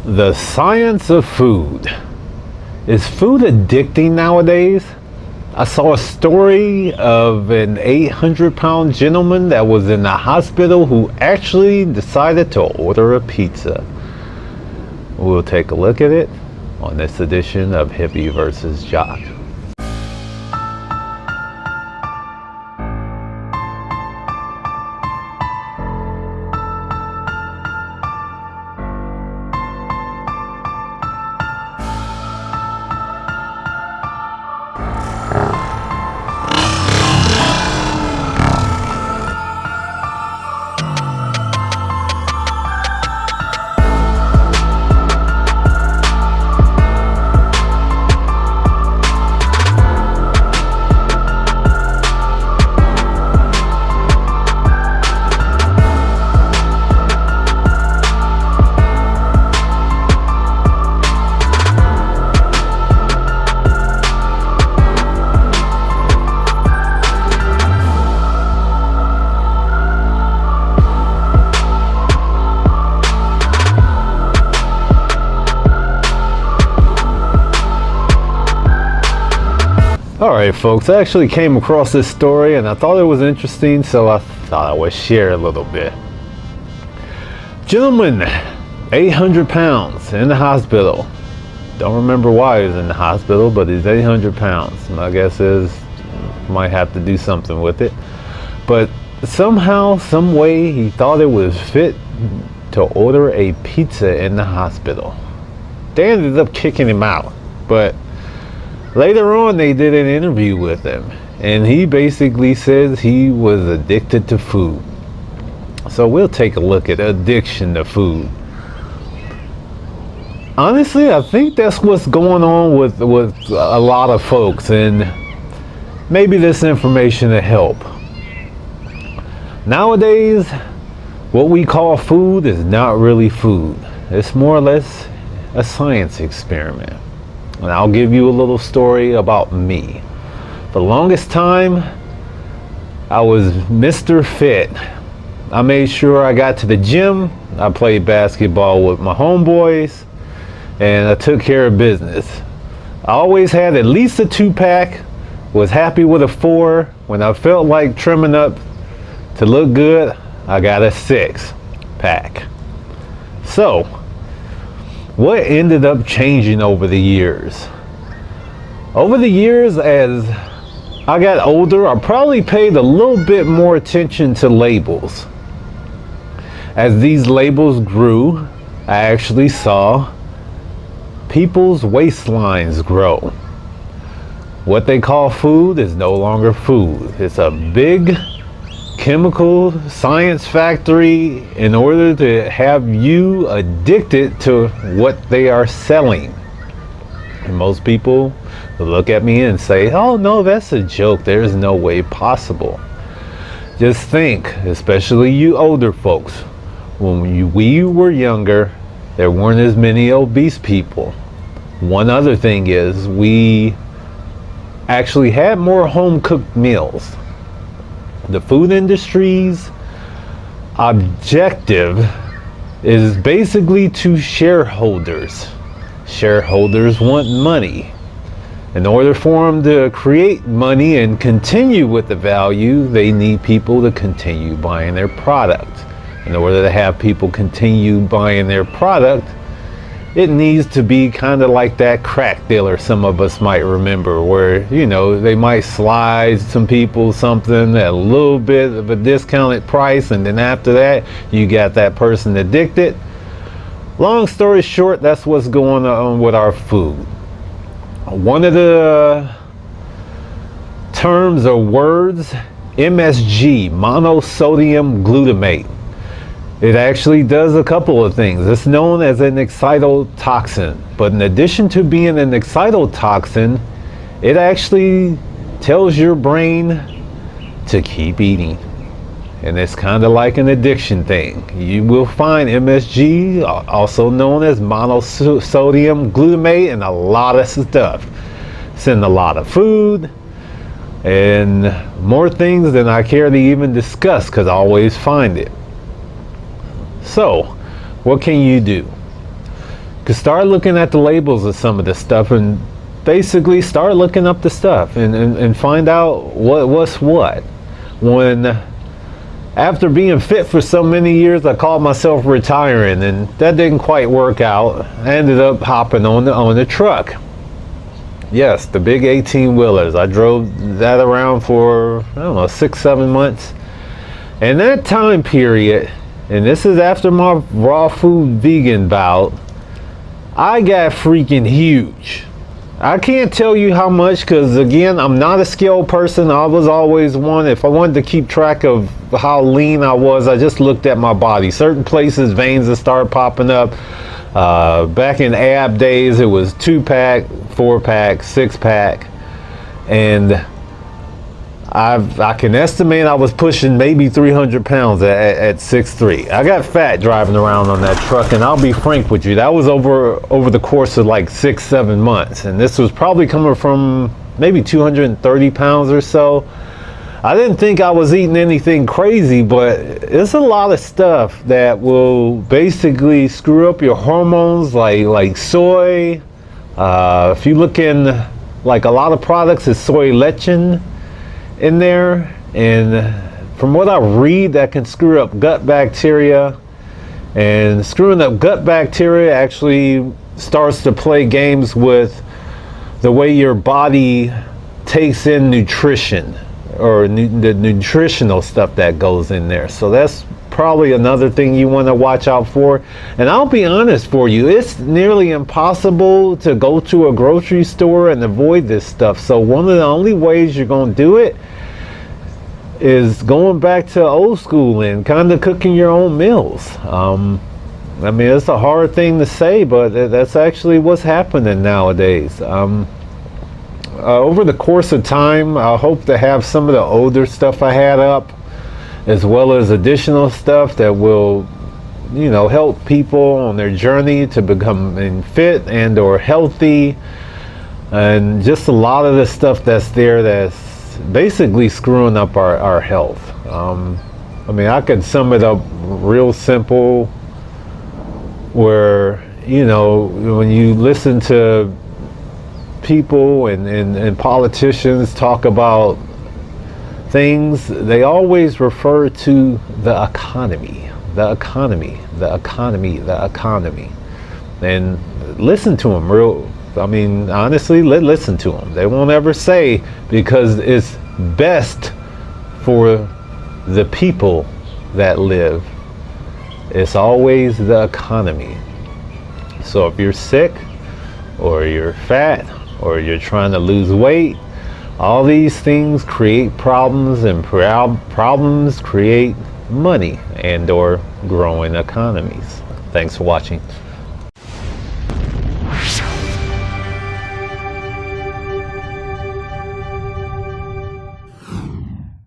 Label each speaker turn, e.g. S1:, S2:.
S1: The science of food. Is food addicting nowadays? I saw a story of an 800-pound gentleman that was in the hospital who actually decided to order a pizza. We'll take a look at it on this edition of Hippie versus Jock. Alright folks, I actually came across this story and I thought it was interesting, so I thought I would share a little bit. Gentleman, 800 pounds, in the hospital. Don't remember why he was in the hospital, but he's 800 pounds. My guess is might have to do something with it. But somehow, some way, he thought it was fit to order a pizza in the hospital. They ended up kicking him out, but later on, they did an interview with him, and he basically says he was addicted to food. So we'll take a look at addiction to food. Honestly, I think that's what's going on with a lot of folks, and maybe this information will help. Nowadays, what we call food is not really food. It's more or less a science experiment. And I'll give you a little story about me. For the longest time, I was Mr. Fit. I made sure I got to the gym. I played basketball with my homeboys, and I took care of business. I always had at least a 2-pack, was happy with a 4. When I felt like trimming up to look good, I got a 6-pack. So, what ended up changing over the years? Over the years, as I got older, I probably paid a little bit more attention to labels. As these labels grew, I actually saw people's waistlines grow. What they call food is no longer food. It's a big chemical science factory in order to have you addicted to what they are selling. And most people look at me and say, oh no, that's a joke, there's no way possible. Just think, especially you older folks, when we were younger, there weren't as many obese people. One other thing is, we actually had more home cooked meals. The food industry's objective is basically to shareholders. Shareholders want money. In order for them to create money and continue with the value, they need people to continue buying their product. In order to have people continue buying their product, it needs to be kind of like that crack dealer some of us might remember, where, you know, they might slide some people something at a little bit of a discounted price, and then after that you got that person addicted. Long story short, that's what's going on with our food. One of the terms or words, MSG, monosodium glutamate. It actually does a couple of things. It's known as an excitotoxin, but in addition to being an excitotoxin, it actually tells your brain to keep eating. And it's kind of like an addiction thing. You will find MSG, also known as monosodium glutamate, in a lot of stuff. It's in a lot of food and more things than I care to even discuss, because I always find it. So, what can you do? start looking at the labels of some of this stuff, and basically start looking up the stuff and find out what's what. When after being fit for so many years, I called myself retiring, and that didn't quite work out. I ended up hopping on the truck. Yes, the big 18-wheelers. I drove that around for, I don't know, 6-7 months. And that time period, and this is after my raw food vegan bout, I got freaking huge. I can't tell you how much, because again, I'm not a scale person. I was always one, if I wanted to keep track of how lean I was, I just looked at my body. Certain places, veins that start popping up. Back in ab days, it was 2-pack, 4-pack, 6-pack, and I can estimate I was pushing maybe 300 pounds at 6'3". I got fat driving around on that truck, and I'll be frank with you, that was over the course of like 6-7 months, and this was probably coming from maybe 230 pounds or so. I didn't think I was eating anything crazy, but it's a lot of stuff that will basically screw up your hormones, like soy. If you look in, like, a lot of products is soy lecithin in there, and from what I read, that can screw up gut bacteria, and screwing up gut bacteria actually starts to play games with the way your body takes in nutrition, or the nutritional stuff that goes in there. So that's probably another thing you want to watch out for. And I'll be honest for you, it's nearly impossible to go to a grocery store and avoid this stuff. So one of the only ways you're going to do it is going back to old school and kind of cooking your own meals. I mean, it's a hard thing to say, but that's actually what's happening nowadays. Over the course of time, I hope to have some of the older stuff I had up, as well as additional stuff that will, you know, help people on their journey to becoming fit and or healthy, and just a lot of the stuff that's there that's basically screwing up our health. I mean, I could sum it up real simple, where, you know, when you listen to people and politicians talk about things, they always refer to the economy, the economy, the economy, the economy. And listen to them I mean, honestly, listen to them. They won't ever say, because it's best for the people that live. It's always the economy. So if you're sick, or you're fat, or you're trying to lose weight, all these things create problems, and problems create money and or growing economies. Thanks for watching.